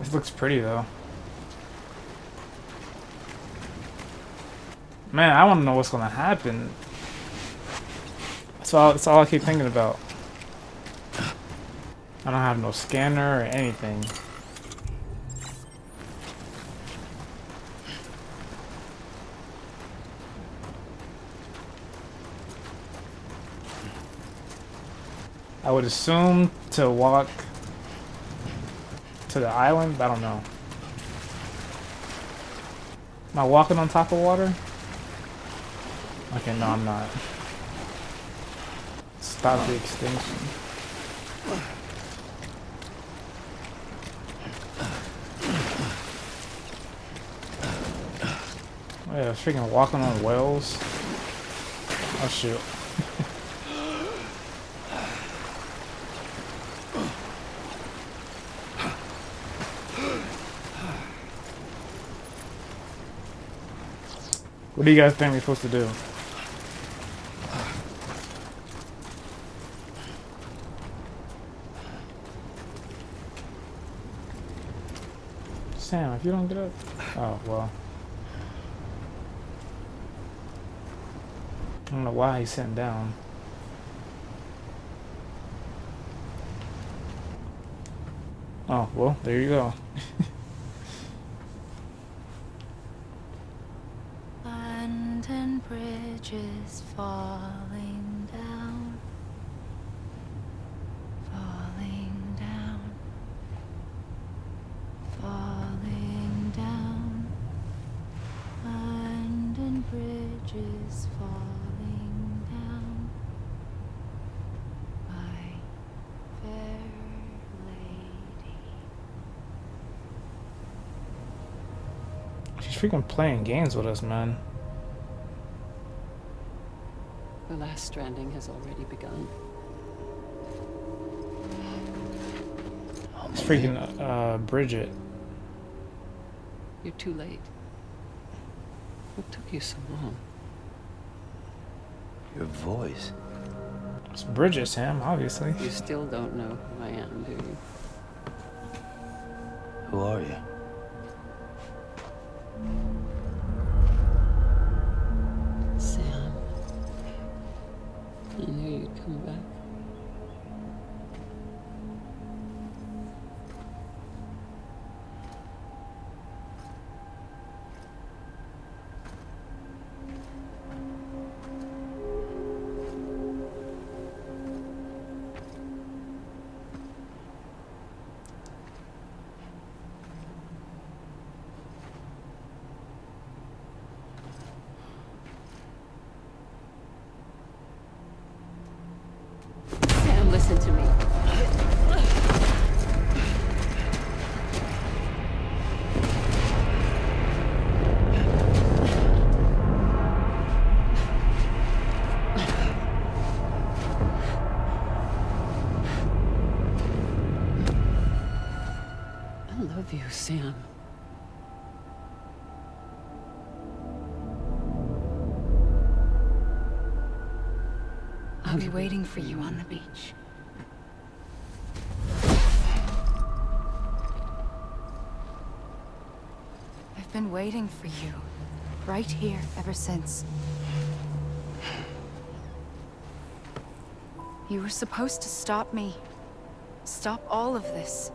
This looks pretty though. Man, I want to know what's gonna happen. That's all I keep thinking about. I don't have no scanner or anything. I would assume to walk to the island, but I don't know. Am I walking on top of water? Okay, no, I'm not. Stop the extinction. Oh yeah, freaking walking on whales. Oh shoot. What do you guys think we're supposed to do? Sam, if you don't get up... Oh, well. I don't know why he's sitting down. Oh, well, there you go. London Bridge is falling down, falling down, falling down. London Bridge is falling down, my fair lady. She's freaking playing games with us, man. The last stranding has already begun. It's freaking, Bridget. You're too late. What took you so long? Your voice. It's Bridget, Sam, obviously. You still don't know who I am, do you? Who are you? Sam. I knew you'd come back. Sam, listen to me. I love you, Sam. I'll be waiting for you on the beach. I've been waiting for you, right here, ever since. You were supposed to stop me. Stop all of this.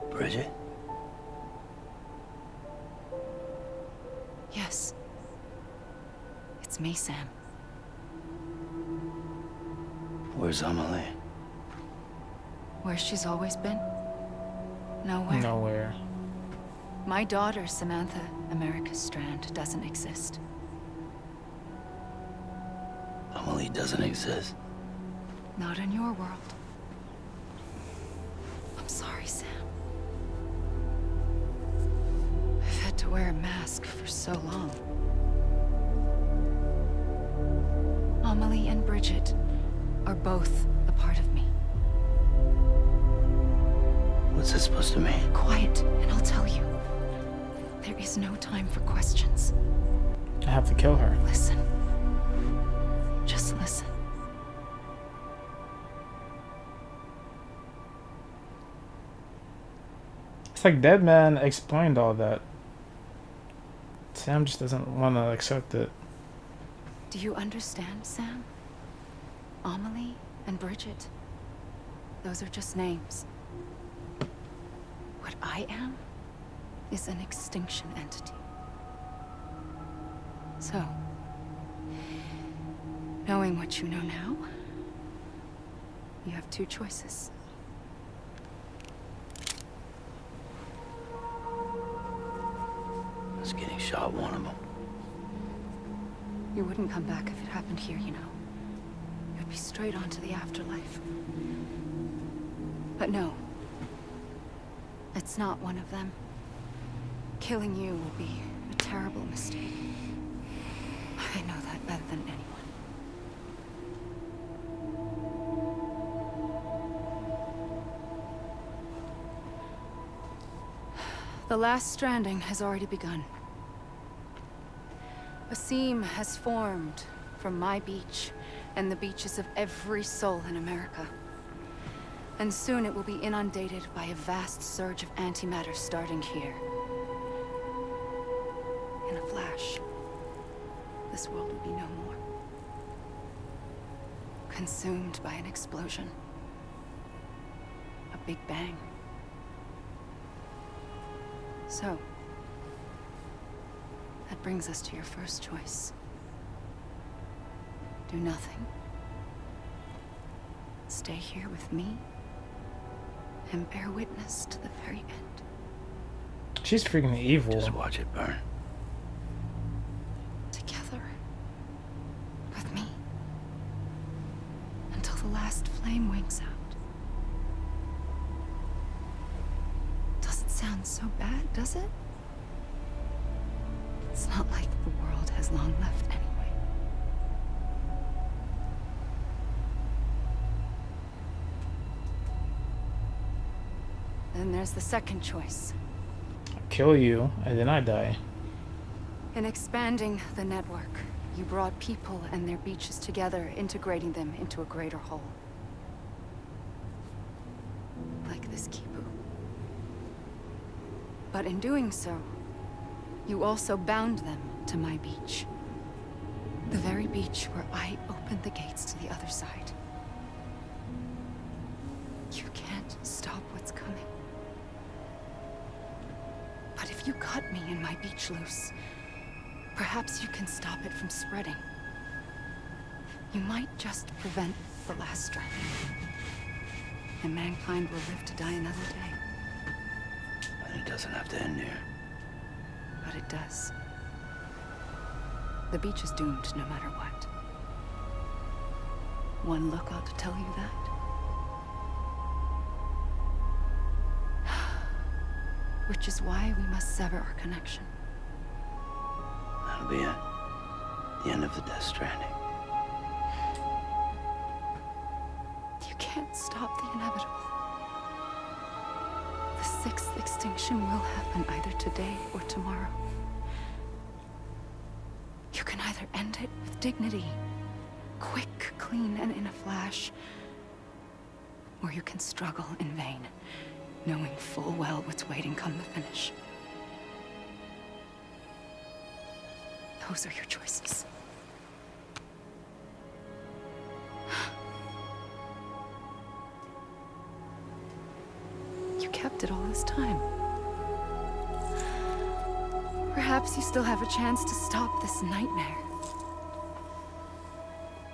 Bridget? Yes. It's me, Sam. Where's Amelie? Where she's always been? Nowhere. Nowhere. My daughter, Samantha America Strand, doesn't exist. Amelie doesn't exist. Not in your world. I'm sorry, Sam. I've had to wear a mask for so long. Amelie and Bridget are both a part of me. What's this supposed to mean? Quiet, and I'll tell you. There is no time for questions. I have to kill her. Listen. Just listen. It's like Dead Man explained all that. Sam just doesn't want to accept it. Do you understand, Sam? Amelie and Bridget. Those are just names. What I am is an extinction entity. So, knowing what you know now, you have two choices. Us getting shot, one of them. You wouldn't come back if it happened here, you know. You'd be straight on to the afterlife. But no. It's not one of them. Killing you would be a terrible mistake. I know that better than anyone. The last stranding has already begun. A seam has formed from my beach and the beaches of every soul in America. And soon it will be inundated by a vast surge of antimatter starting here. In a flash, this world will be no more. Consumed by an explosion. A big bang. So, that brings us to your first choice. Do nothing. Stay here with me and bear witness to the very end. She's freaking evil. Just watch it burn. Together. With me. Until the last flame winks out. Doesn't sound so bad, does it? It's not like the world has long left anyway. Then there's the second choice. Kill you, and then I die. In expanding the network, you brought people and their beaches together, integrating them into a greater whole. Like this Kipu. But in doing so, you also bound them to my beach. The very beach where I opened the gates to the other side. You can't stop what's coming. But if you cut me and my beach loose, perhaps you can stop it from spreading. You might just prevent the last stranding. And mankind will live to die another day. And it doesn't have to end here. But it does. The beach is doomed no matter what. One look ought to tell you that. Which is why we must sever our connection. That'll be it. The end of the Death Stranding. You can't stop the inevitable. The sixth extinction will happen either today or tomorrow. You can either end it with dignity, quick, clean, and in a flash, or you can struggle in vain, knowing full well what's waiting come the finish. Those are your choices. You kept it all this time. Perhaps you still have a chance to stop this nightmare.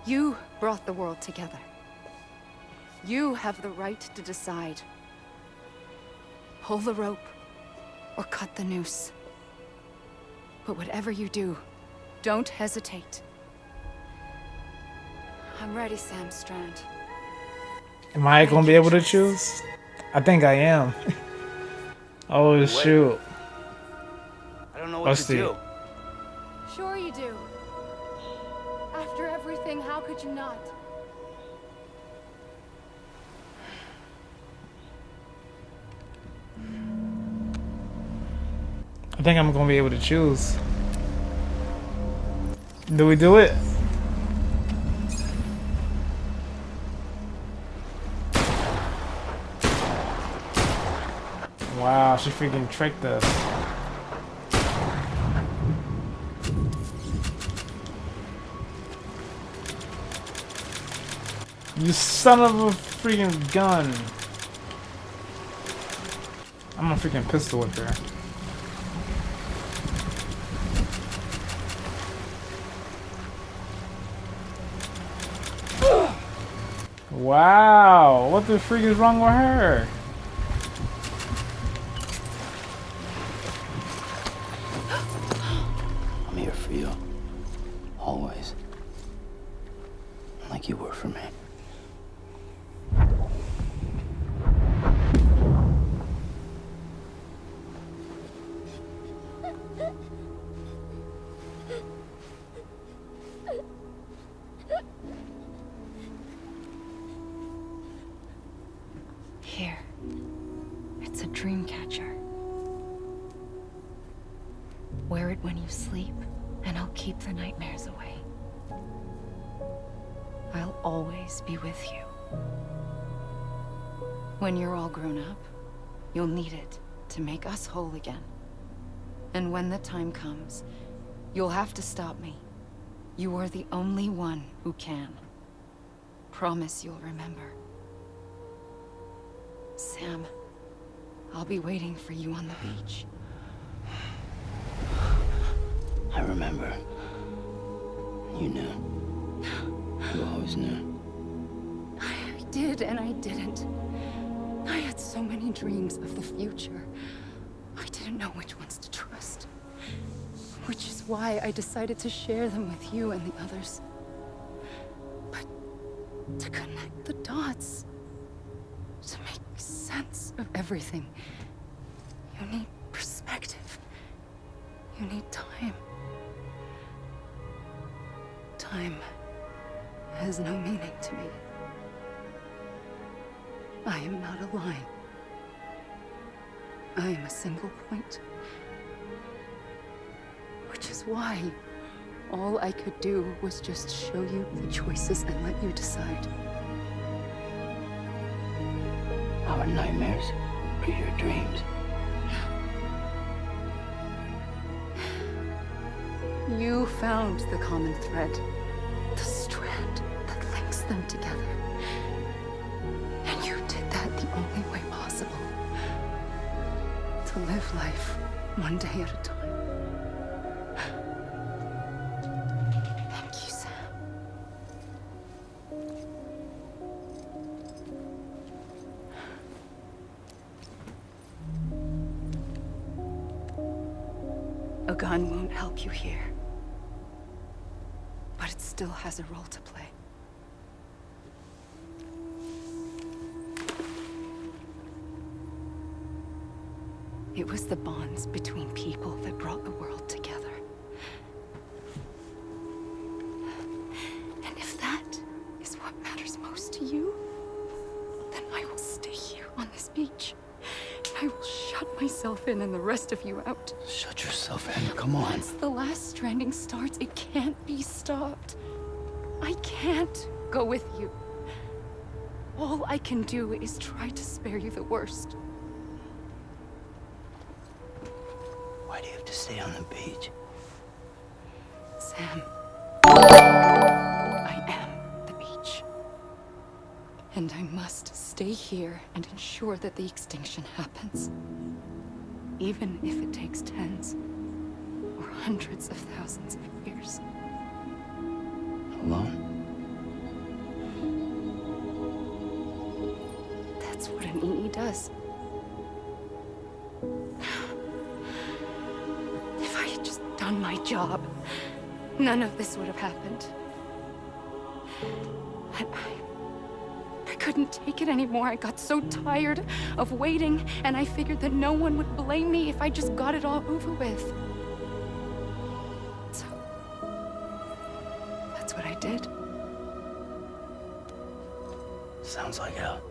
You brought the world together. You have the right to decide. Pull the rope or cut the noose. But whatever you do, don't hesitate. I'm ready, Sam Strand. Am I gonna be able to choose? I think I am. Oh shoot. I don't know what Let's to see. do. Sure you do. After everything, how could you not? I think I'm gonna be able to choose. Do we do it? Wow, she freaking tricked us. You son of a freaking gun. I'm gonna freaking pistol whip her. Wow, what the freak is wrong with her? I'm here for you. Always. Like you were for me. Here. It's a dream catcher. Wear it when you sleep, and I'll keep the nightmares away. I'll always be with you. When you're all grown up, you'll need it to make us whole again. And when the time comes, you'll have to stop me. You are the only one who can. Promise you'll remember. Sam, I'll be waiting for you on the beach. I remember. You knew. You always knew. I did and I didn't. I had so many dreams of the future. I didn't know which ones to trust. Which is why I decided to share them with you and the others. But to connect the dots, to make sense of everything, you need perspective. You need time. Time has no meaning to me. I am not a line. I am a single point. Which is why all I could do was just show you the choices and let you decide. Our nightmares are your dreams. You found the common thread, the strand that links them together. And you did that the only way possible. To live life one day at a time. Thank you, Sam. A gun won't help you here. But it still has a role to play. It was the bonds between people that brought the world together. And if that is what matters most to you, then I will stay here on this beach. I will shut myself in and the rest of you out. Shut yourself in. Come on. Once the last stranding starts, it can't be stopped. I can't go with you. All I can do is try to spare you the worst. Why do you have to stay on the beach? Sam, I am the beach. And I must stay here and ensure that the extinction happens. Even if it takes tens or hundreds of thousands of years. Alone? That's what an EE does. If I had just done my job, none of this would have happened. But I couldn't take it anymore. I got so tired of waiting, and I figured that no one would blame me if I just got it all over with. So, that's what I did. Sounds like hell.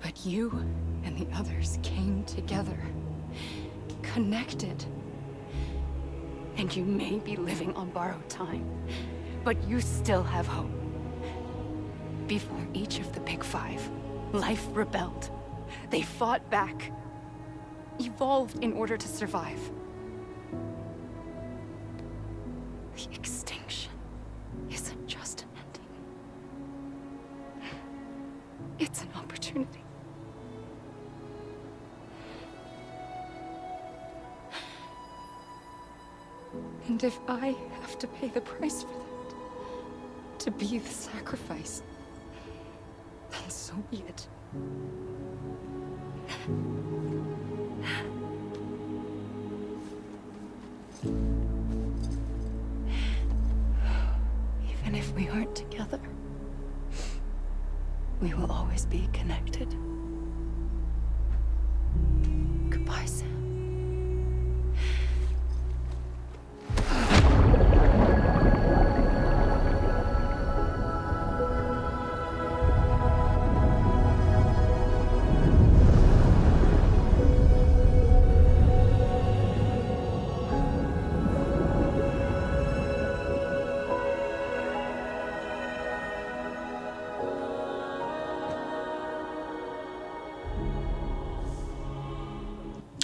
But you and the others came together, connected. And you may be living on borrowed time, but you still have hope. Before each of the Big Five, life rebelled. They fought back, evolved in order to survive. The extinction isn't just an ending. It's an opportunity. And if I have to pay the price for that, to be the sacrifice, then so be it. Even if we aren't together, we will always be connected. Goodbye, Sam.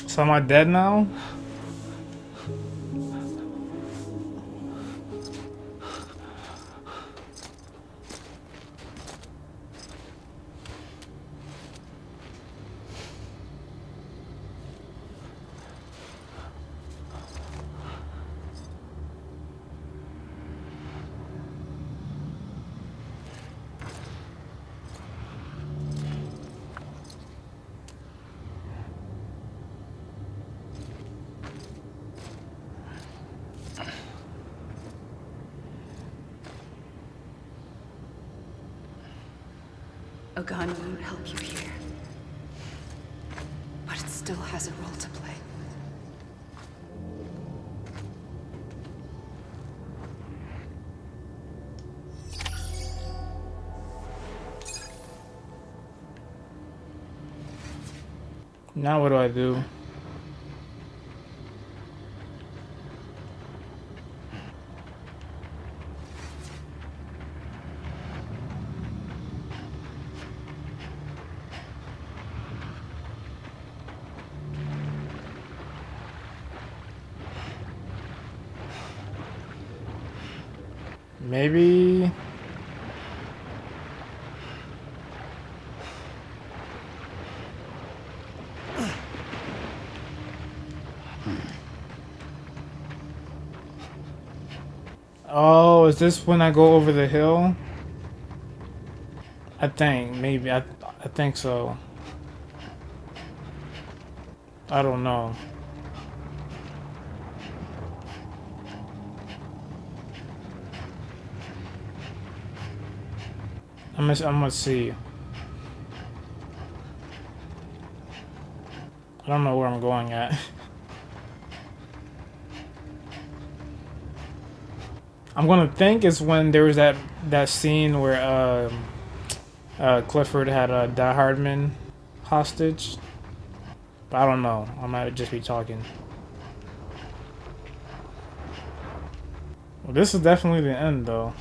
So am I dead now? A gun won't help you here. But it still has a role to play. Now what do I do? Maybe... Oh, is this when I go over the hill? I think, maybe. I think so. I don't know. I'm gonna see. I don't know where I'm going at. I'm gonna think it's when there was that scene where Clifford had Die Hardman hostage. But I don't know. I might just be talking. Well, this is definitely the end, though.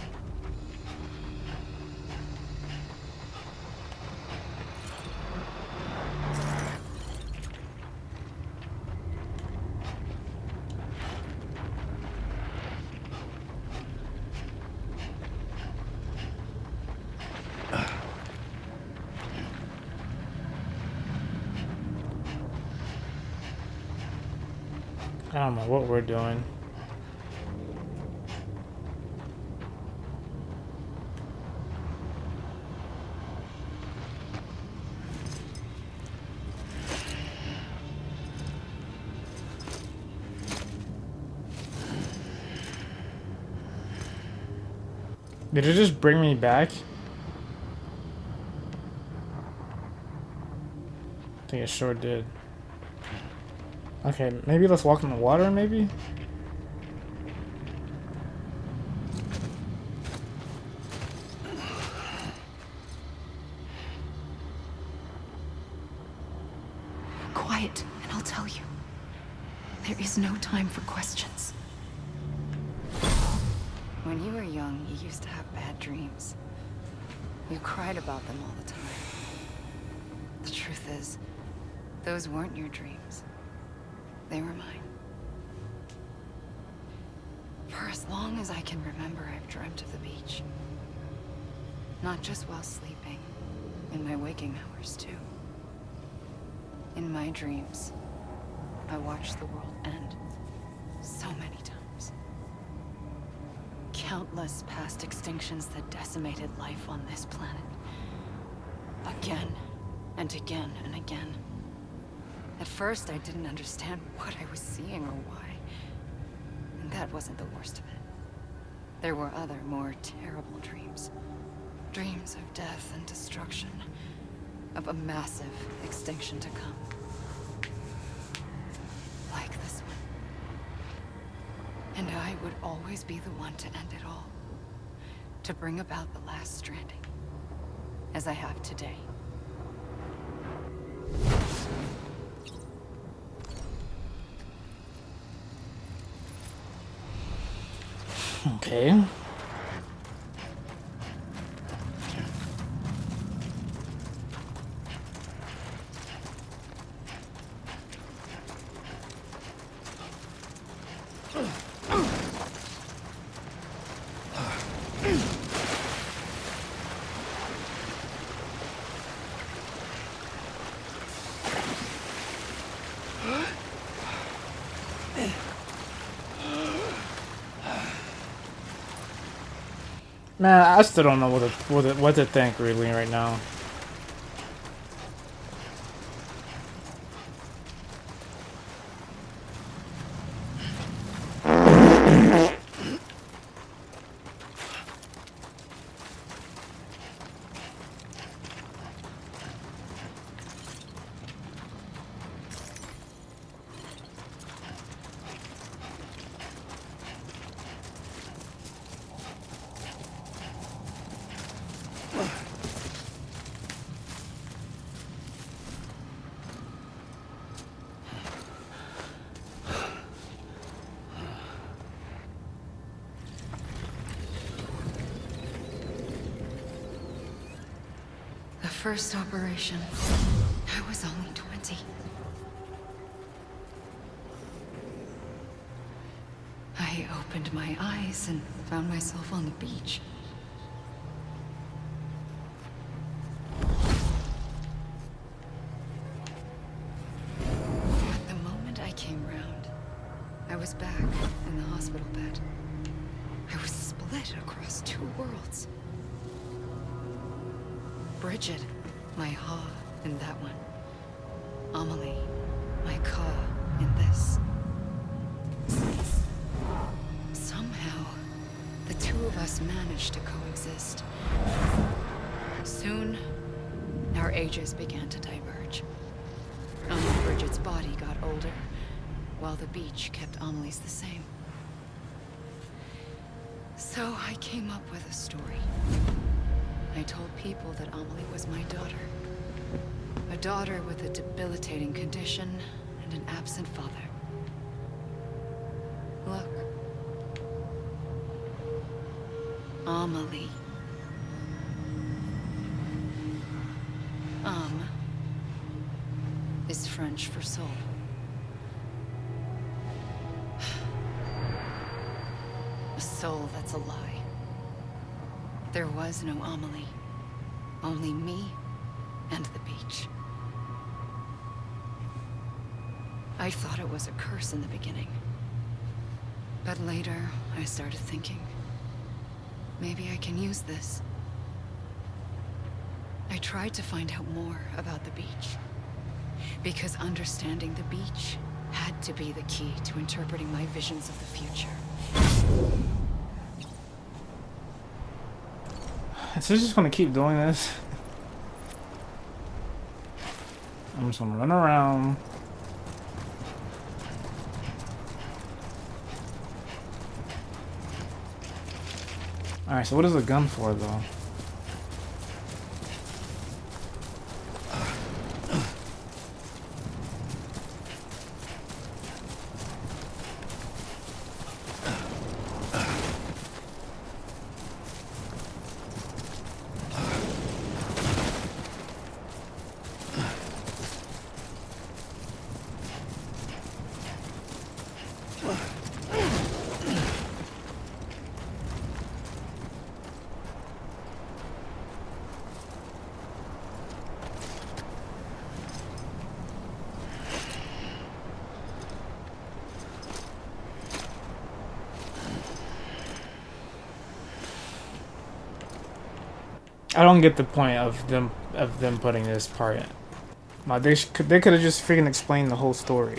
I don't know what we're doing. Did it just bring me back? I think it sure did. Okay, maybe let's walk in the water, maybe? Quiet, and I'll tell you. There is no time for questions. When you were young, you used to have bad dreams. You cried about them all the time. The truth is, those weren't your dreams. They were mine. For as long as I can remember, I've dreamt of the beach. Not just while sleeping, in my waking hours too. In my dreams, I watched the world end so many times. Countless past extinctions that decimated life on this planet. Again, and again, and again. At first, I didn't understand what I was seeing or why. And that wasn't the worst of it. There were other, more terrible dreams. Dreams of death and destruction. Of a massive extinction to come. Like this one. And I would always be the one to end it all. To bring about the last stranding. As I have today. Okay. Man, I still don't know what to think really right now. First operation, I was only 20. I opened my eyes and found myself on the beach. But the moment I came round, I was back in the hospital bed. I was split across two worlds. Bridget, my Ha in that one. Amelie, my Ka in this. Somehow, the two of us managed to coexist. Soon, our ages began to diverge. Only Bridget's body got older, while the beach kept Amelie's the same. So I came up with a story. I told people that Amelie was my daughter. A daughter with a debilitating condition and an absent father. Look. Amelie. Is French for soul. A soul that's a lie. There was no Amelie. Only me and the beach. I thought it was a curse in the beginning. But later, I started thinking, maybe I can use this. I tried to find out more about the beach. Because understanding the beach had to be the key to interpreting my visions of the future. Is this just gonna keep doing this? I'm just gonna run around. Alright, so what is the gun for though? I don't get the point of them putting this part in. Like they could have just freaking explained the whole story.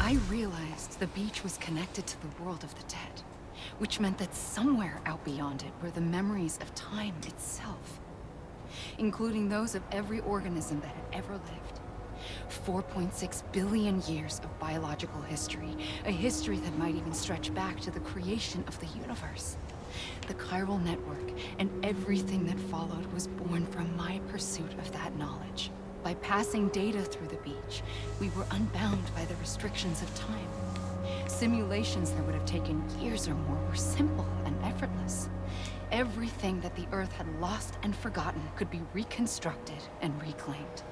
I realized the beach was connected to the world of the dead, which meant that somewhere out beyond it were the memories of time itself, including those of every organism that had ever lived. 4.6 billion years of biological history, a history that might even stretch back to the creation of the universe. The chiral network and everything that followed was born from my pursuit of that knowledge. By passing data through the beach, we were unbound by the restrictions of time. Simulations that would have taken years or more were simple and effortless. Everything that the Earth had lost and forgotten could be reconstructed and reclaimed.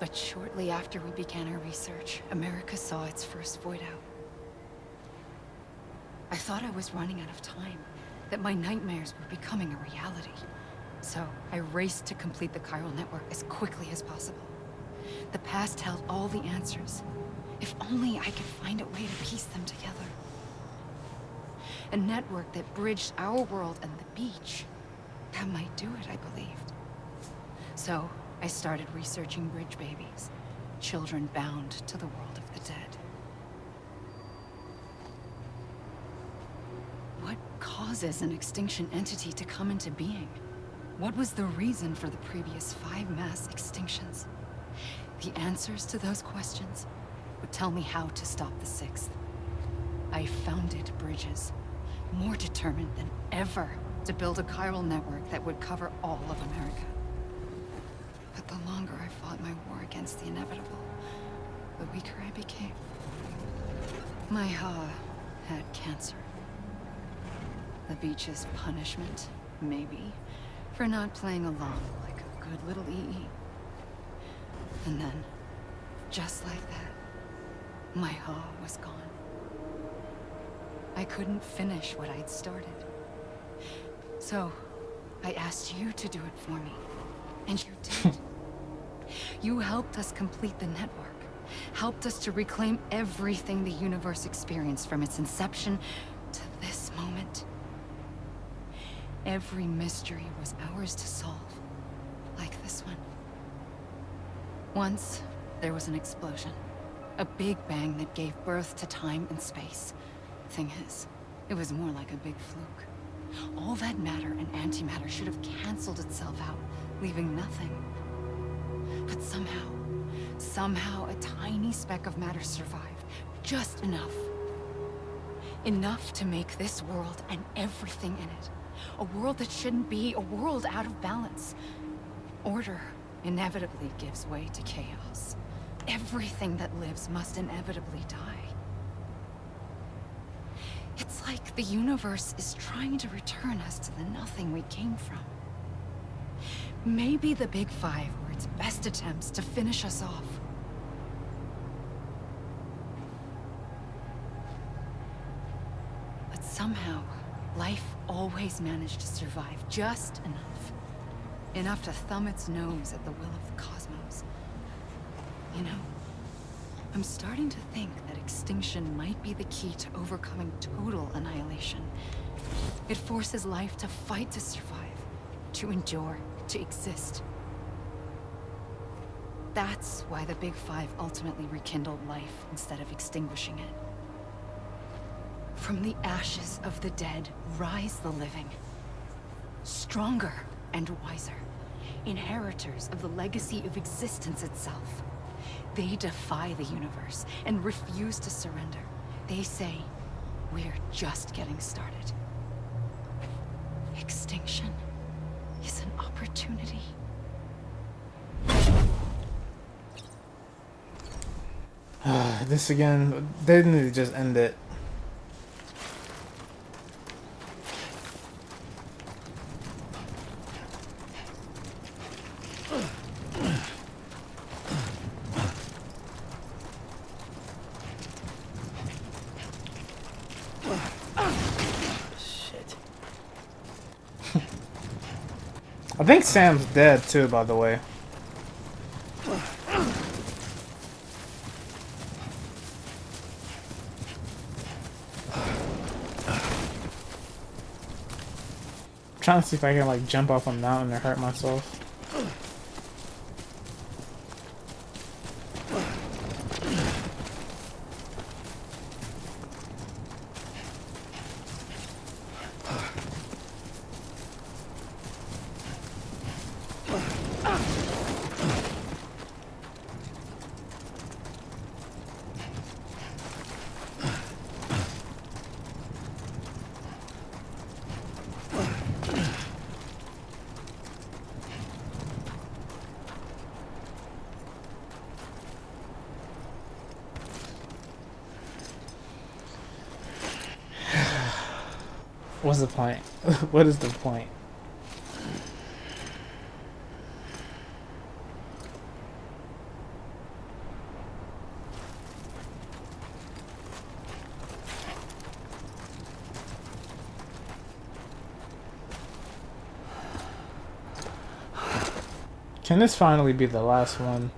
But shortly after we began our research, America saw its first void out. I thought I was running out of time, that my nightmares were becoming a reality. So I raced to complete the chiral network as quickly as possible. The past held all the answers. If only I could find a way to piece them together. A network that bridged our world and the beach. That might do it, I believed. So I started researching bridge babies, children bound to the world of the dead. What causes an extinction entity to come into being? What was the reason for the previous 5 mass extinctions? The answers to those questions would tell me how to stop the 6th. I founded bridges, more determined than ever to build a chiral network that would cover all of America. But the longer I fought my war against the inevitable, the weaker I became. My Ha had cancer. The beach's punishment, maybe, for not playing along like a good little EE. And then, just like that, my Ha was gone. I couldn't finish what I'd started. So, I asked you to do it for me. And you did. You helped us complete the network. Helped us to reclaim everything the universe experienced from its inception to this moment. Every mystery was ours to solve, like this one. Once, there was an explosion. A big bang that gave birth to time and space. Thing is, it was more like a big fluke. All that matter and antimatter should have canceled itself out, leaving nothing. But somehow a tiny speck of matter survived. Just enough. Enough to make this world and everything in it. A world that shouldn't be, a world out of balance. Order inevitably gives way to chaos. Everything that lives must inevitably die. It's like the universe is trying to return us to the nothing we came from. Maybe the Big Five were its best attempts to finish us off. But somehow, life always managed to survive just enough. Enough to thumb its nose at the will of the cosmos. You know, I'm starting to think that extinction might be the key to overcoming total annihilation. It forces life to fight to survive, to endure, to exist. That's why the Big Five ultimately rekindled life instead of extinguishing it. From the ashes of the dead, rise the living. Stronger and wiser. Inheritors of the legacy of existence itself. They defy the universe and refuse to surrender. They say, we're just getting started. Extinction is an opportunity. This again, they need to just end it. Shit. I think Sam's dead too, by the way. Trying to see if I can like jump off a mountain or hurt myself. What's the point? What is the point? Can this finally be the last one?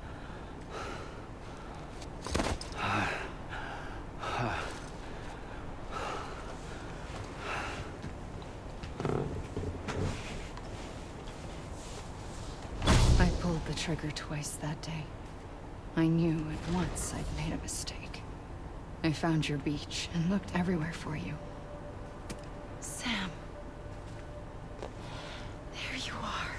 I pulled the trigger twice that day. I knew at once I'd made a mistake. I found your beach and looked everywhere for you. Sam. There you are.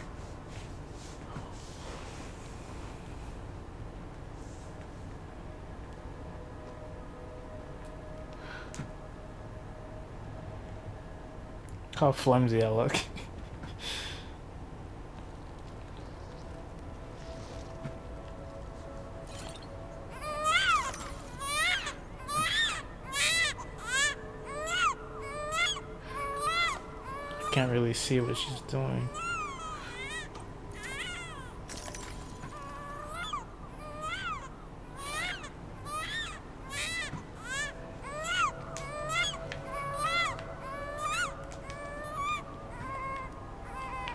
How flimsy I look. Can't really see what she's doing.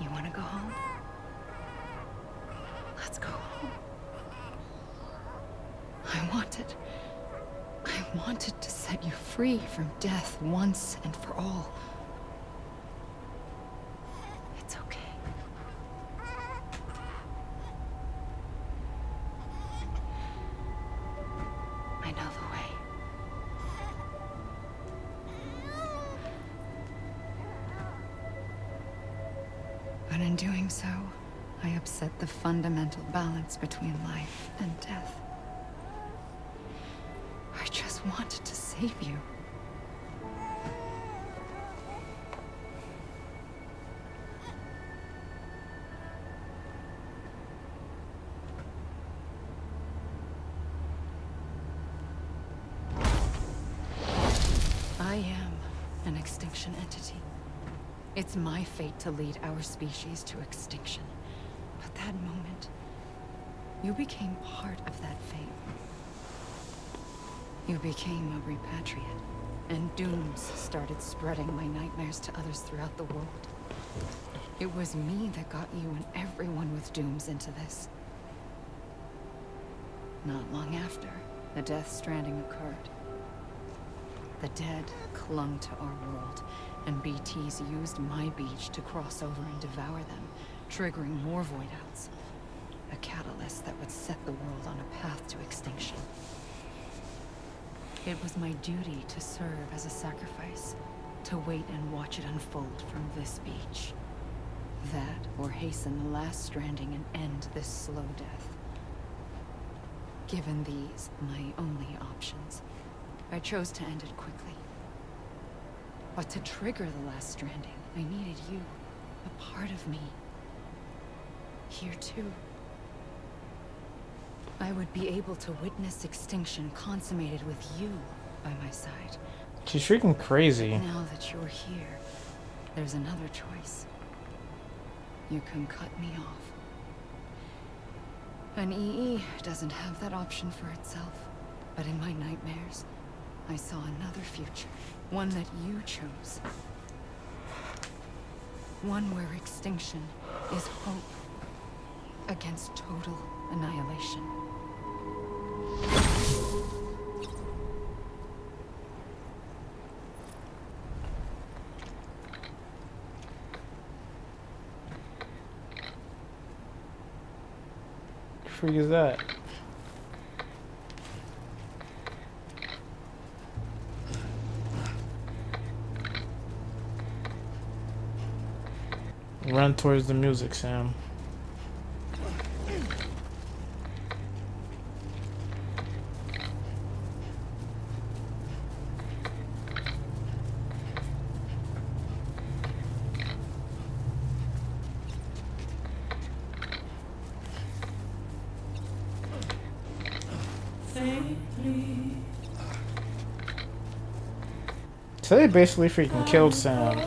You want to go home? Let's go home. I wanted to set you free from death once and for all. It's okay. I know the way. But in doing so, I upset the fundamental balance between life and death. I just wanted to save you. I am an extinction entity. It's my fate to lead our species to extinction. But that moment, you became part of that fate. You became a repatriate, and dooms started spreading my nightmares to others throughout the world. It was me that got you and everyone with dooms into this. Not long after, the death stranding occurred. The dead clung to our world, and BTs used my beach to cross over and devour them, triggering more void outs. A catalyst that would set the world on a path to extinction. It was my duty to serve as a sacrifice, to wait and watch it unfold from this beach. That, or hasten the last stranding and end this slow death. Given these my only options, I chose to end it quickly. But to trigger the last stranding, I needed you, a part of me. Here too. I would be able to witness extinction consummated with you by my side. She's freaking crazy. Now that you're here, there's another choice. You can cut me off. An EE doesn't have that option for itself. But in my nightmares, I saw another future. One that you chose. One where extinction is hope against total annihilation. The freak is that? Run towards the music, Sam. So they basically freaking killed Sam.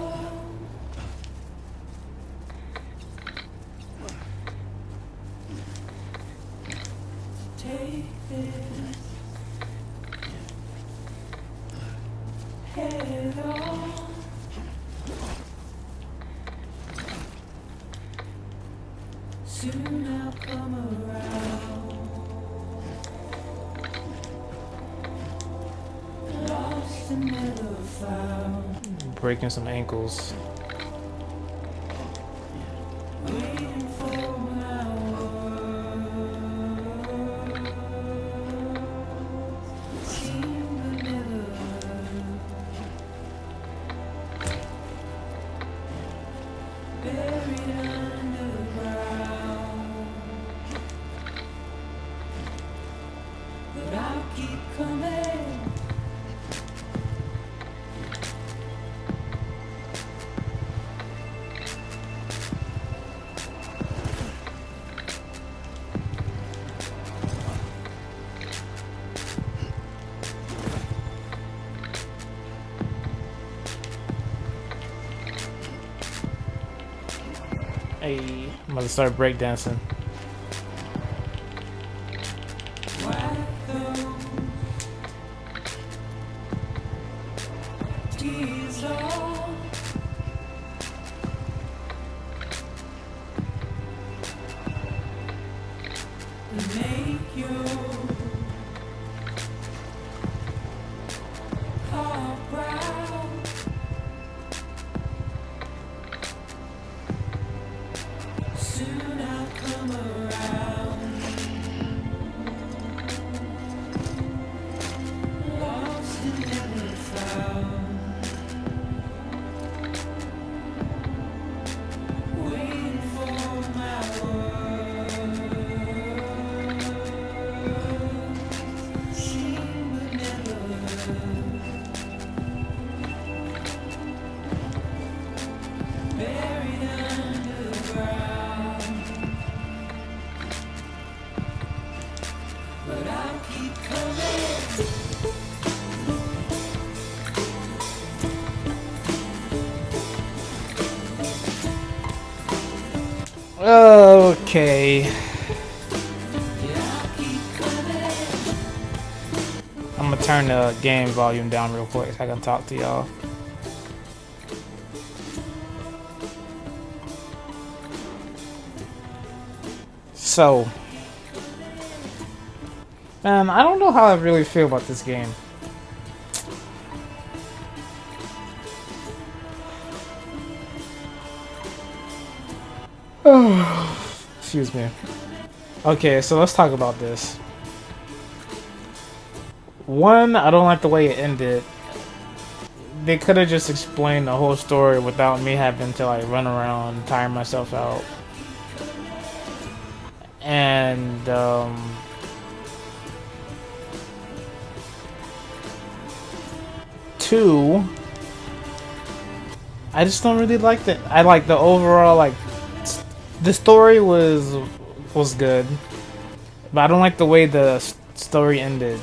Soon I'll come around. Lost and never found. Breaking some ankles. Waiting for my word. Seen but never heard. Buried underground. But I'll keep coming. Hey, I'm about to start breakdancing. Tears all make you heart proud. Soon I'll come around. Lost and never found. Waiting for my word. Seen but never heard. Buried underground. But I'll keep coming. Okay. I'm gonna turn the game volume down real quick so I can talk to y'all. So, man, I don't know how I really feel about this game. Excuse me. Okay, so let's talk about this. One, I don't like the way it ended. They could have just explained the whole story without me having to like run around, tire myself out. And 2, I just don't really like the. I like the overall like. The story was good, but I don't like the way the story ended.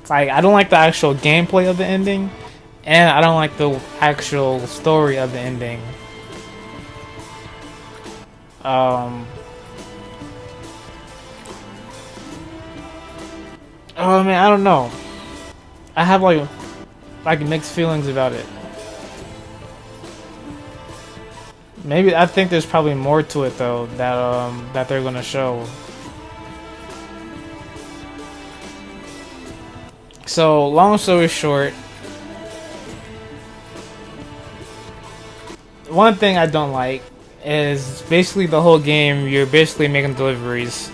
Like I don't like the actual gameplay of the ending, and I don't like the actual story of the ending. Oh man, I don't know. I have like mixed feelings about it. Maybe I think there's probably more to it though that they're gonna show. So long story short, one thing I don't like is basically the whole game you're basically making deliveries.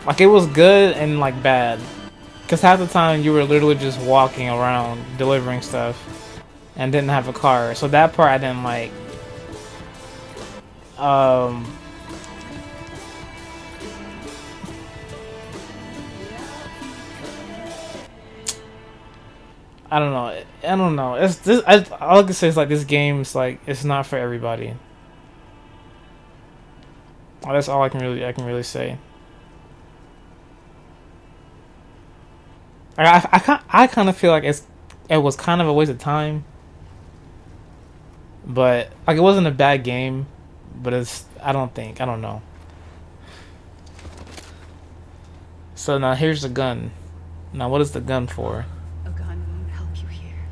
Like it was good and like bad, cause half the time you were literally just walking around delivering stuff and didn't have a car. So that part I didn't like. I don't know. I don't know. It's this. All I can say is like this game's like it's not for everybody. That's all I can really say. I kind of feel like it was kind of a waste of time. But like it wasn't a bad game, but I don't know. So now here's the gun. Now what is the gun for? A gun won't help you here,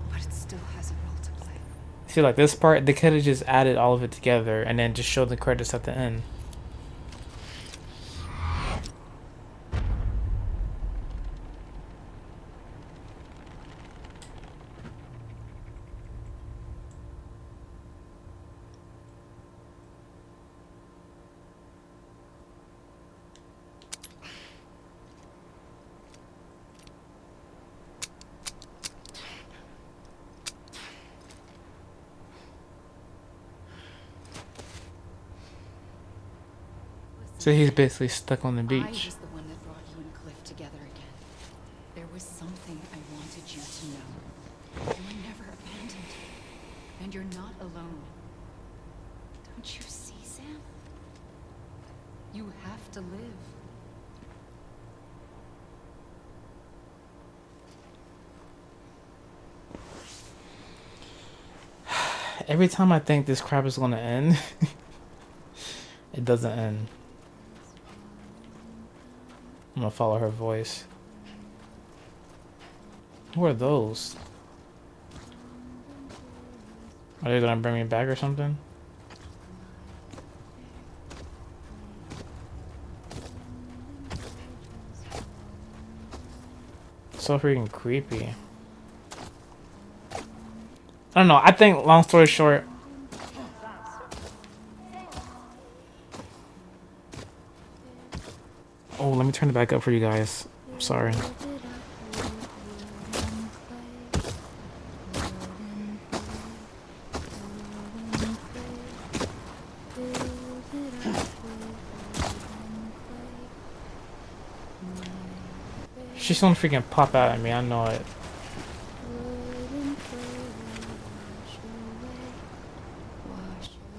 but it still has a role to play. See, like this part, they could have just added all of it together and then just showed the credits at the end. So he's basically stuck on the I beach. was the one that brought you and Cliff together again. There was something I wanted you to know. You were never abandoned, and you're not alone. Don't you see, Sam? You have to live. Every time I think this crap is gonna end, it doesn't end. I'm gonna follow her voice. Who are those? Are they gonna bring me back or something? So freaking creepy. I don't know. I think, long story short, oh, let me turn it back up for you guys. I'm sorry. She's gonna freaking pop out at me. I know it.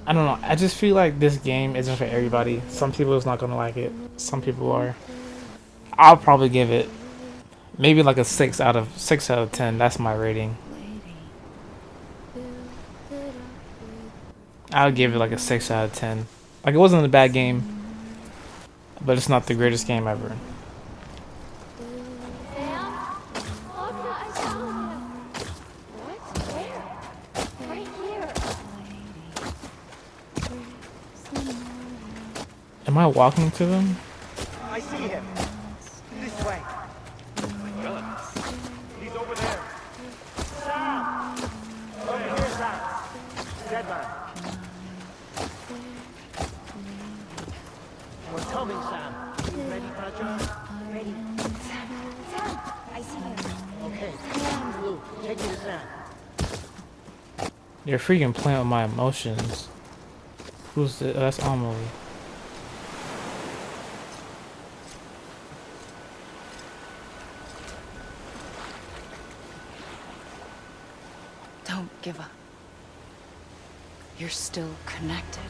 I don't know. I just feel like this game isn't for everybody. Some people is not gonna like it. Some people are. I'll probably give it maybe like a 6 out of 10. That's my rating. I'll give it like a 6 out of 10. Like it wasn't a bad game, but it's not the greatest game ever. Am I walking to them? I see him. This way. He's over there. Sam! Over here, Sam. Dead man. We're coming, Sam. You ready for a job? Ready. Sam, I see him. Okay. Blue, take me to Sam. You're freaking playing with my emotions. Who's this? That's Amelie. give up. You're still connected.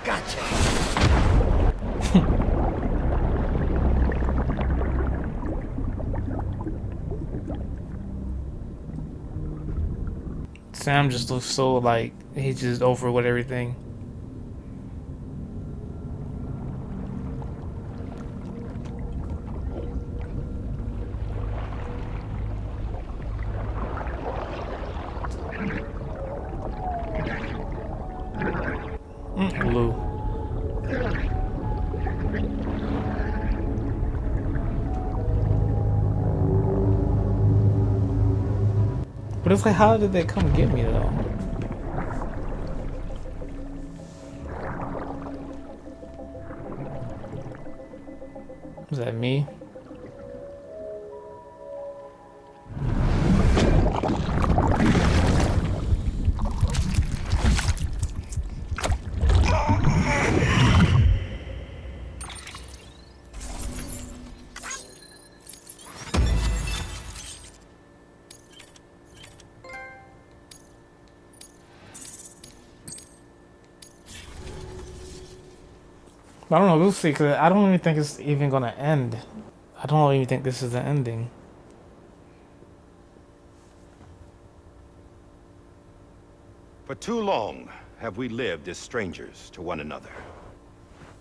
Gotcha. Sam just looks so like he's just over with everything. Lou. But it's like, how did they come get me though? Was that me? I don't know, we'll see, because I don't even think it's even gonna end. I don't even think this is the ending. For too long have we lived as strangers to one another,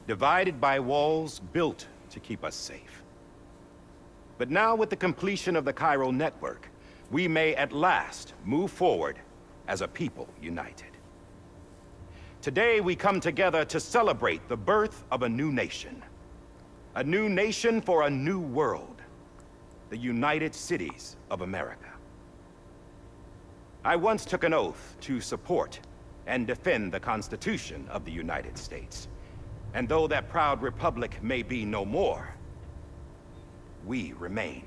divided by walls built to keep us safe. But now, with the completion of the Chiral network, we may at last move forward as a people united. Today, we come together to celebrate the birth of a new nation. A new nation for a new world. The United Cities of America. I once took an oath to support and defend the Constitution of the United States. And though that proud republic may be no more, we remain.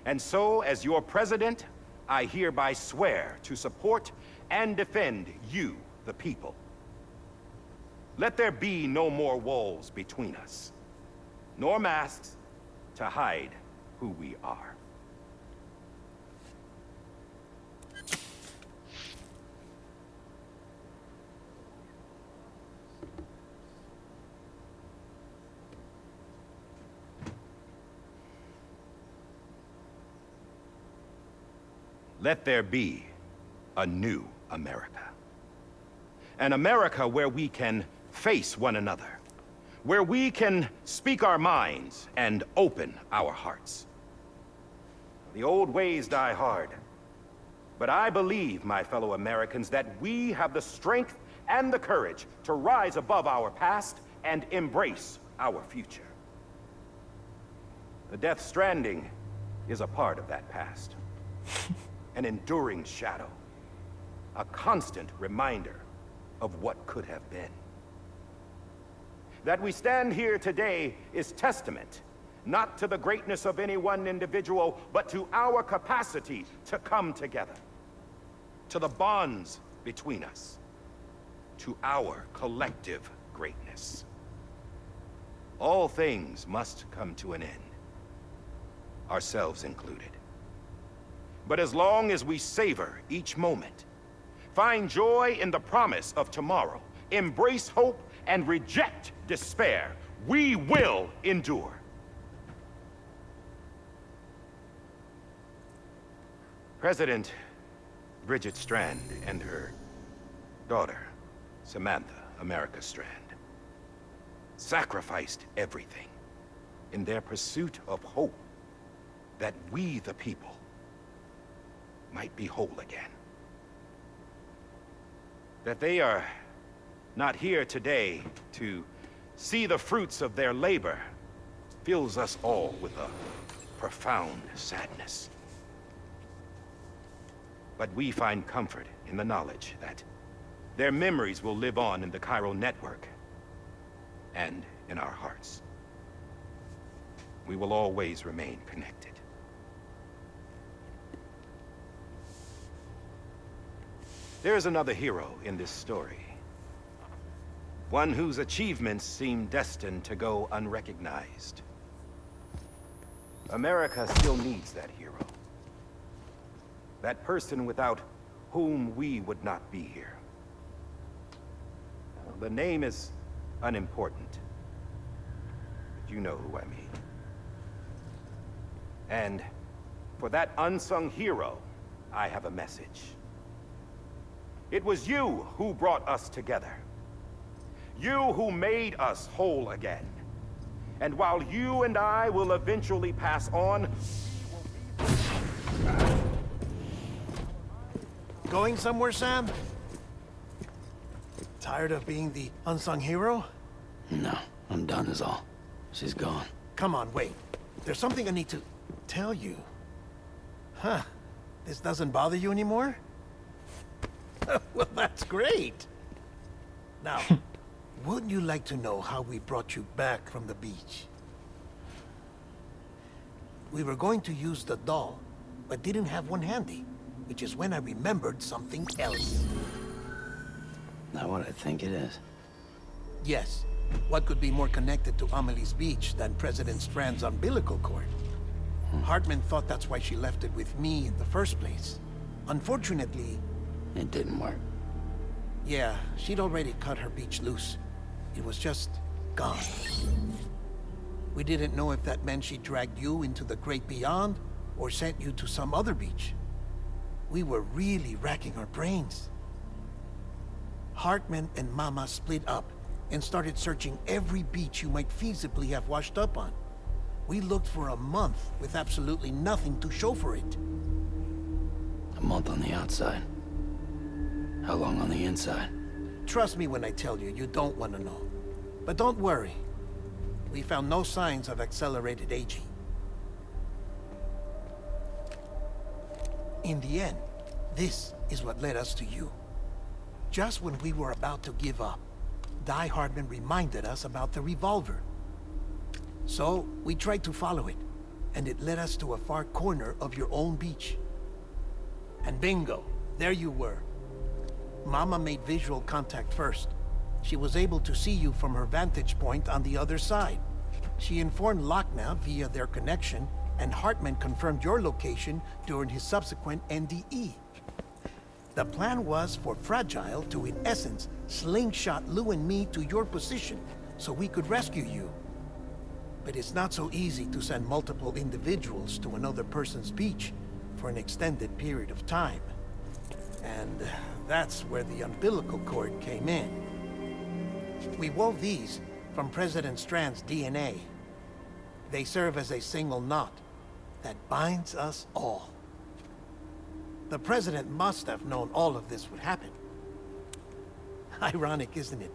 And so, as your president, I hereby swear to support and defend you, the people. Let there be no more walls between us, nor masks to hide who we are. Let there be a new America. An America where we can face one another, where we can speak our minds and open our hearts. The old ways die hard, but I believe, my fellow Americans, that we have the strength and the courage to rise above our past and embrace our future. The Death Stranding is a part of that past. An enduring shadow, a constant reminder of what could have been. That we stand here today is testament, not to the greatness of any one individual, but to our capacity to come together, to the bonds between us, to our collective greatness. All things must come to an end, ourselves included. But as long as we savor each moment, find joy in the promise of tomorrow, embrace hope, and reject despair, we will endure. President Bridget Strand and her daughter, Samantha America Strand, sacrificed everything in their pursuit of hope that we, the people, might be whole again. That they are not here today to see the fruits of their labor fills us all with a profound sadness. But we find comfort in the knowledge that Their memories will live on in the chiral network. And in our hearts. We will always remain connected. There's another hero in this story. One whose achievements seem destined to go unrecognized. America still needs that hero. That person without whom we would not be here. The name is unimportant. But you know who I mean. And for that unsung hero, I have a message. It was you who brought us together. You who made us whole again. And while you and I will eventually pass on, Going somewhere, Sam? Tired of being the unsung hero? No, I'm done is all. She's gone. Come on, wait. There's something I need to tell you. Huh. This doesn't bother you anymore? Well, that's great. Now, wouldn't you like to know how we brought you back from the beach? We were going to use the doll, but didn't have one handy, which is when I remembered something else. Not what I think it is. Yes. What could be more connected to Amelie's beach than President Strand's umbilical cord? Hartman thought that's why she left it with me in the first place. Unfortunately... It didn't work. Yeah, she'd already cut her beach loose. It was just gone. We didn't know if that meant she dragged you into the great beyond, or sent you to some other beach. We were really racking our brains. Hartman and Mama split up and started searching every beach you might feasibly have washed up on. We looked for a month with absolutely nothing to show for it. A month on the outside. How long on the inside? Trust me when I tell you, you don't want to know. But don't worry. We found no signs of accelerated aging. In the end, this is what led us to you. Just when we were about to give up, Die Hardman reminded us about the revolver. So, we tried to follow it, and it led us to a far corner of your own beach. And bingo, there you were. Mama made visual contact first. She was able to see you from her vantage point on the other side. She informed Lochna via their connection, and Hartman confirmed your location during his subsequent NDE. The plan was for Fragile to, in essence, slingshot Lou and me to your position, so we could rescue you. But it's not so easy to send multiple individuals to another person's beach for an extended period of time. And that's where the umbilical cord came in. We wove these from President Strand's DNA. They serve as a single knot that binds us all. The President must have known all of this would happen. Ironic, isn't it?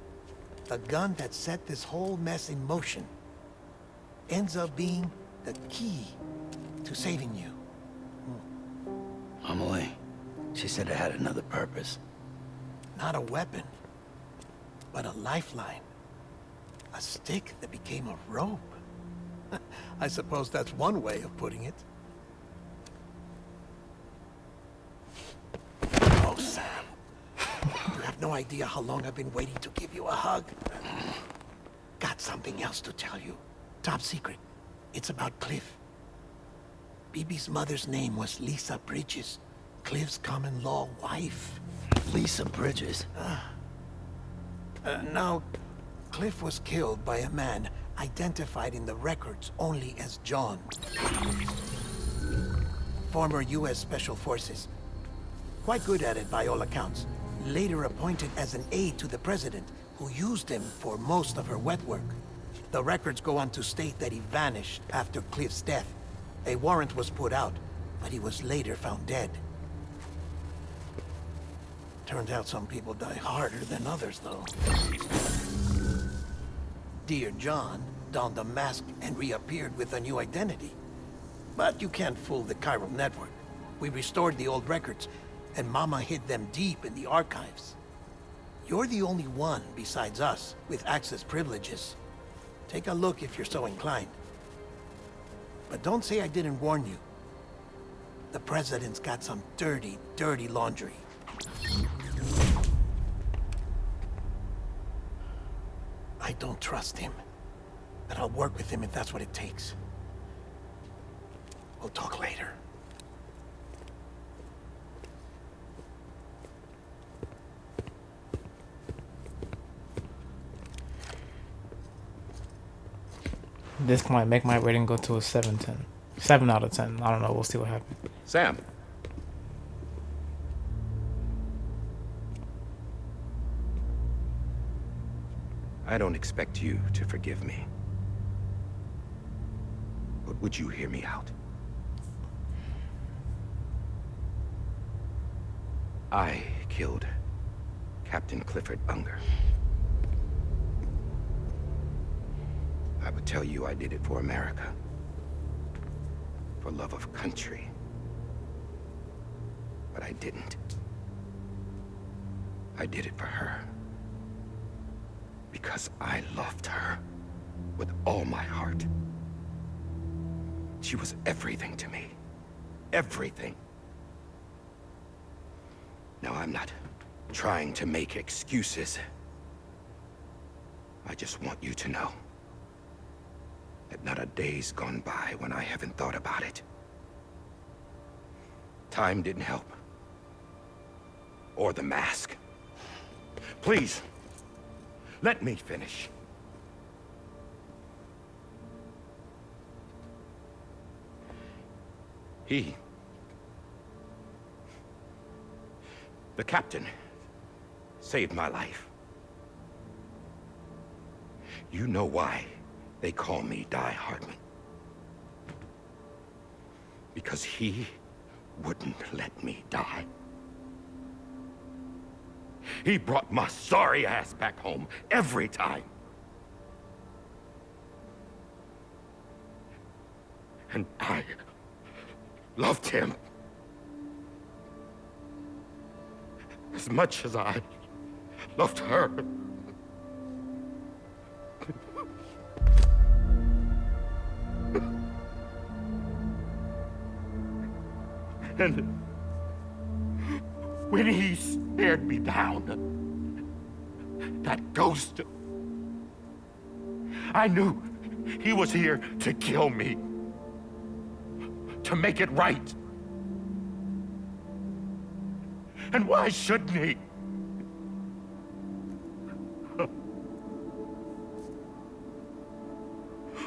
The gun that set this whole mess in motion ends up being the key to saving you. Amelie, she said it had another purpose. Not a weapon, but a lifeline. A stick that became a rope. I suppose that's one way of putting it. Oh, Sam. You have no idea how long I've been waiting to give you a hug. Got something else to tell you. Top secret. It's about Cliff. BB's mother's name was Lisa Bridges, Cliff's common-law wife. Lisa Bridges. Now, Cliff was killed by a man identified in the records only as John. Former U.S. Special Forces. Quite good at it by all accounts. Later appointed as an aide to the president, who used him for most of her wet work. The records go on to state that he vanished after Cliff's death. A warrant was put out, but he was later found dead. Turns out some people die harder than others, though. Dear John donned a mask and reappeared with a new identity. But you can't fool the chiral network. We restored the old records, and Mama hid them deep in the archives. You're the only one besides us with access privileges. Take a look if you're so inclined. But don't say I didn't warn you. The President's got some dirty, dirty laundry. I don't trust him. But I'll work with him if that's what it takes. We'll talk later. This might make my rating go to a 7/10. 7 out of 10. I don't know. We'll see what happens. Sam. I don't expect you to forgive me. But would you hear me out? I killed Captain Clifford Unger. I would tell you I did it for America. For love of country. But I didn't. I did it for her. Because I loved her with all my heart. She was everything to me. Everything. Now, I'm not trying to make excuses. I just want you to know that not a day's gone by when I haven't thought about it. Time didn't help. Or the mask. Please, let me finish. The captain, saved my life. You know why they call me Die Hardman. Because he wouldn't let me die. He brought my sorry ass back home every time. And I loved him as much as I loved her. And when he stared me down, that ghost, I knew he was here to kill me, to make it right. And why shouldn't he?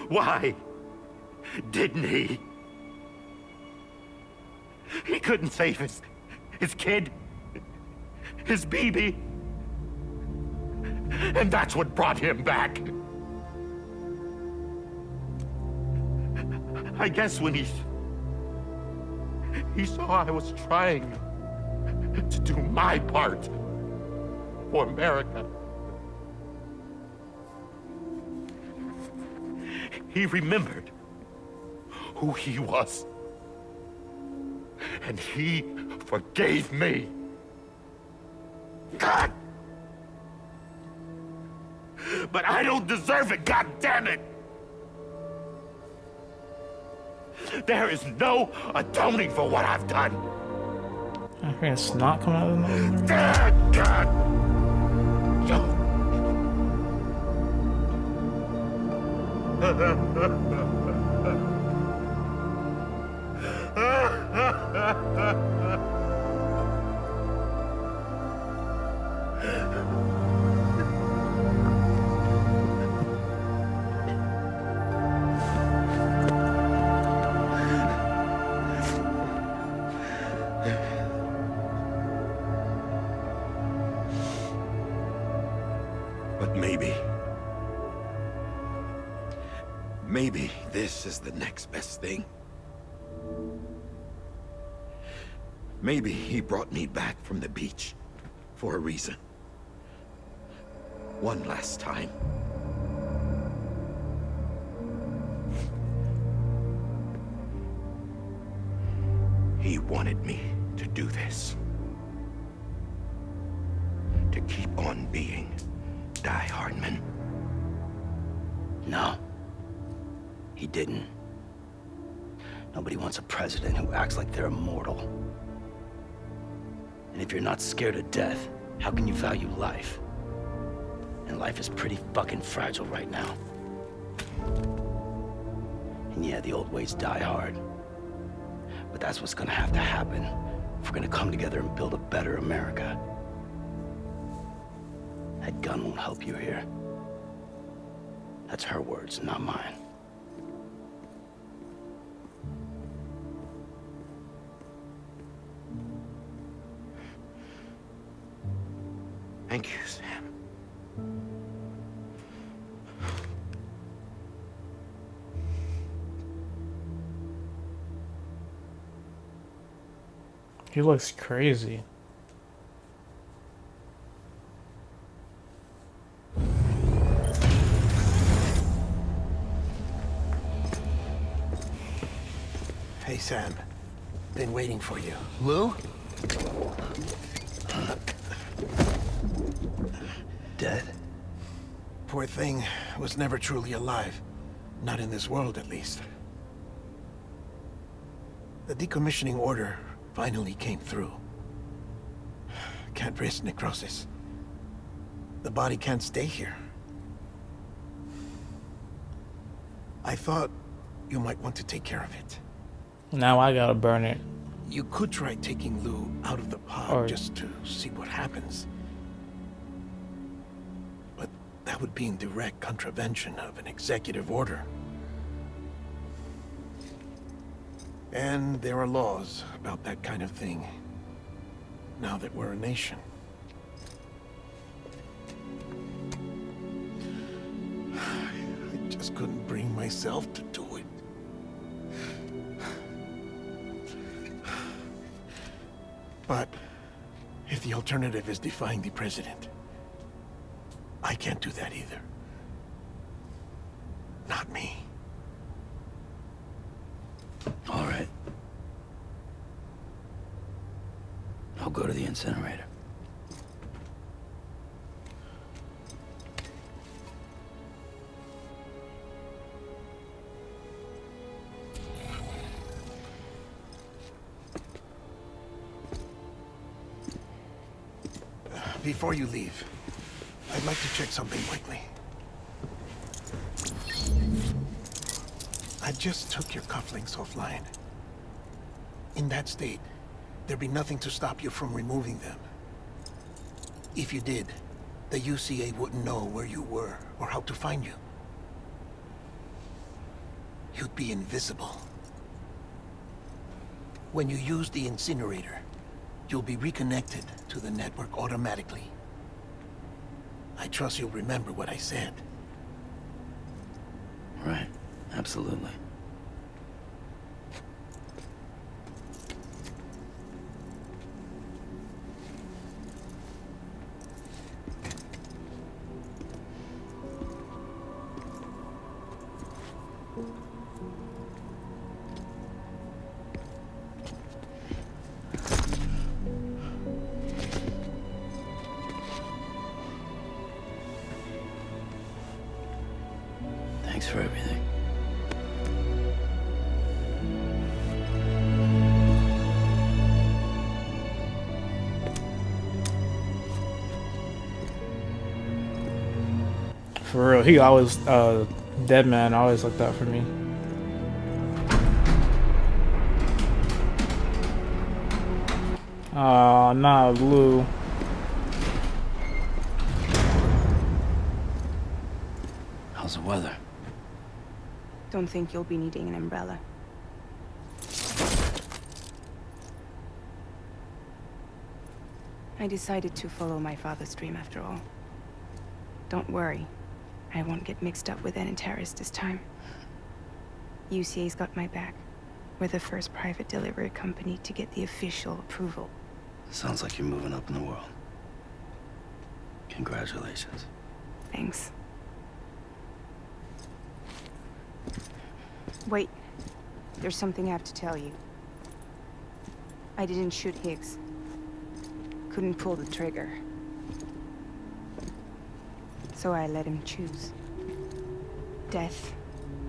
Why didn't he? He couldn't save his kid, his baby. And that's what brought him back. I guess when he saw I was trying to do my part for America, he remembered who he was. And he forgave me. God! But I don't deserve it, God damn it! There is no atoning for what I've done. I'm hearing snot coming out of the nose. God! But maybe this is the next best thing. Maybe he brought me back from the beach for a reason. One last time. He wanted me to do this. To keep on being No. He didn't. Nobody wants a president who acts like they're immortal. And if you're not scared of death, how can you value life? And life is pretty fucking fragile right now. And yeah, the old ways die hard. But that's what's gonna have to happen if we're gonna come together and build a better America. That gun won't help you here. That's her words, not mine. Thank you, Sam. He looks crazy. Hey, Sam. Been waiting for you. Lou? Dead? Poor thing was never truly alive. Not in this world, at least. The decommissioning order finally came through. Can't risk necrosis. The body can't stay here. I thought you might want to take care of it. Now I gotta burn it. You could try taking Lou out of the pod Or- just to see what happens. But that would be in direct contravention of an executive order. And there are laws about that kind of thing, now that we're a nation. I just couldn't bring myself to do it. But if the alternative is defying the president, I can't do that either. Not me. All right. I'll go to the incinerator. Before you leave, I'd like to check something quickly. I just took your cufflinks offline. In that state, there'd be nothing to stop you from removing them. If you did, the UCA wouldn't know where you were or how to find you. You'd be invisible. When you use the incinerator, you'll be reconnected to the network automatically. I trust you'll remember what I said. Right. Absolutely. Thanks for everything. For real, he always, dead man always looked out for me. Oh, nah, Lou. How's the weather? Don't think you'll be needing an umbrella. I decided to follow my father's dream after all. Don't worry. I won't get mixed up with any terrorists this time. UCA's got my back. We're the first private delivery company to get the official approval. Sounds like you're moving up in the world. Congratulations. Thanks. Wait. There's something I have to tell you. I didn't shoot Higgs. Couldn't pull the trigger. So I let him choose. Death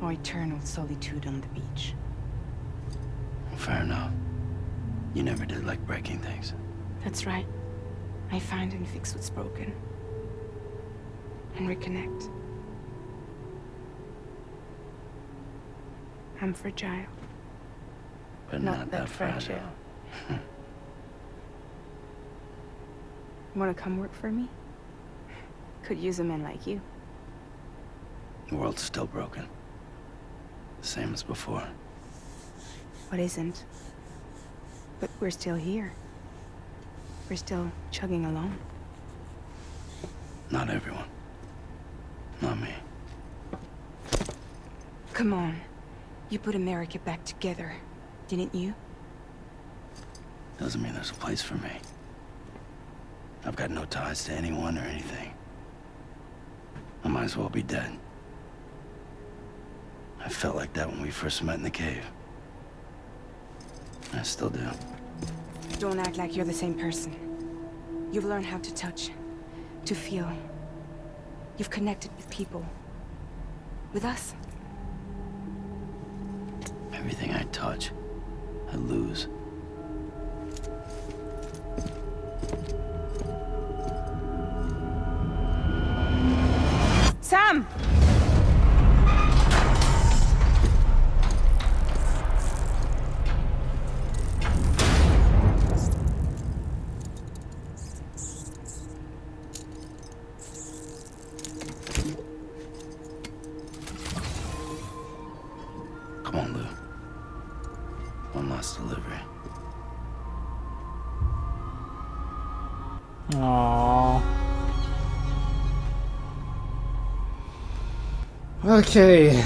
or eternal solitude on the beach. Fair enough. You never did like breaking things. That's right. I find and fix what's broken. And reconnect. I'm fragile. But Not not that that fragile. Wanna come work for me? Could use a man like you. The world's still broken. The same as before. What isn't? But we're still here. We're still chugging along. Not everyone. Not me. Come on. You put America back together, didn't you? Doesn't mean there's a place for me. I've got no ties to anyone or anything. I might as well be dead. I felt like that when we first met in the cave. I still do. Don't act like you're the same person. You've learned how to touch, to feel. You've connected with people. With us. Everything I touch, I lose. Sam! Come on, Lou. One last delivery. Aww. Okay.